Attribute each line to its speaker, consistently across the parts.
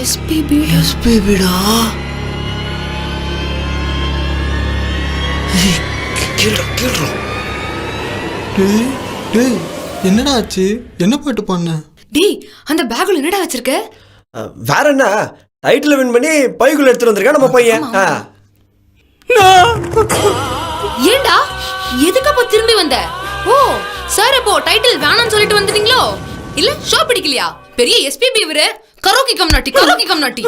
Speaker 1: எஸ்பிபிடா.
Speaker 2: என்னடா ஆச்சு? என்ன பாட்டு பண்ண?
Speaker 3: டேய், அந்த பேக்ல என்னடா வச்சிருக்க?
Speaker 1: வேற என்ன, டைட்டில் வின் பண்ணி பைக்குள்ள எடுத்துட்டு வந்திருக்கேன் நம்ம பையன்.
Speaker 3: ஏண்டா எதுக்கு அப்ப திரும்பி வந்த? ஓ சார், அப்போ டைட்டில் வேணாம்னு சொல்லிட்டு வந்துட்டீங்களோ? இல்ல ஷோ பிடிக்கலையா? பெரிய எஸ்பிபி இவரு. கரோக்கி கம்நாட்டி.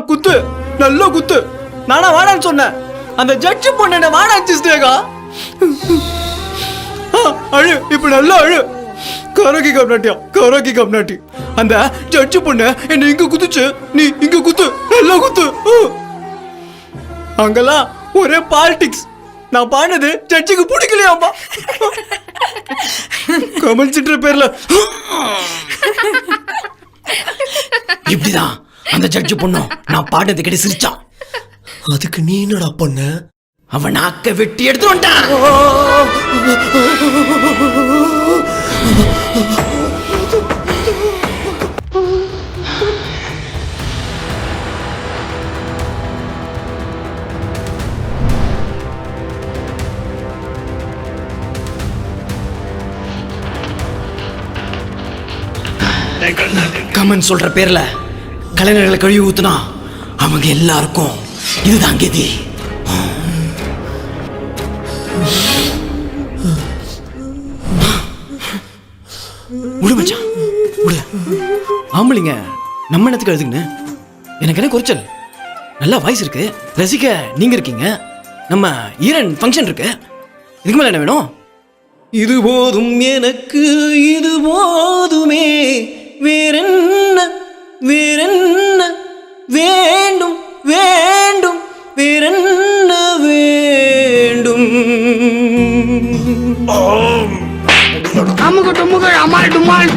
Speaker 4: குத்து, நல்ல குத்து. நானா வாடான்னு சொன்னேன்? அந்த ஜட்ஜ் பொண்ணு என்ன வாடாச்சிஸ்டேகா. அழு, இப்ப நல்லா அழு. கரோக்கி கம்நாட்டி. அந்த ஜட்ஜ் பொண்ணு என்ன இங்க குத்துச்சு, நீ இங்க குத்து, நல்லா குத்து. அங்கெல்லாம் ஒரே பாலிடிக்ஸ். நான் பாடுனது ஜட்ஜுக்கு பிடிக்கலையாம்பா. கமல் சிட்ற பேர்ல இப்படிதான் அந்த ஜட்ஜு பொண்ணும் நான் பாடுனது கிட்ட சிரிச்சான்.
Speaker 1: அதுக்கு நீ என்னடா பண்ண?
Speaker 4: அவன் நாக்க வெட்டி எடுத்து வந்துட்டான். கமன் சொல்ற பேர்ல கலைஞர்களை கழுவி ஊத்துனா அவங்க எல்லாருக்கும் இதுதான் கதி. விடு மச்சான், விடு. ஆம்பளைங்க நம்ம என்னத்துக்கு எழுதுங்கன்னு எனக்கு என்ன குறைச்சல்? நல்லா வாய்ஸ் இருக்கு, ரசிக்க நீங்க இருக்கீங்க, நம்ம ஈரன் ஃபங்க்ஷன் இருக்கு. இதுக்கு மேல என்ன வேணும்? இது போதும் எனக்கு, இது போதுமே, வேறென்ன வேண்டும், வேறென்ன வேண்டும்.
Speaker 5: அமுக டுமுக அமால் டுமால்.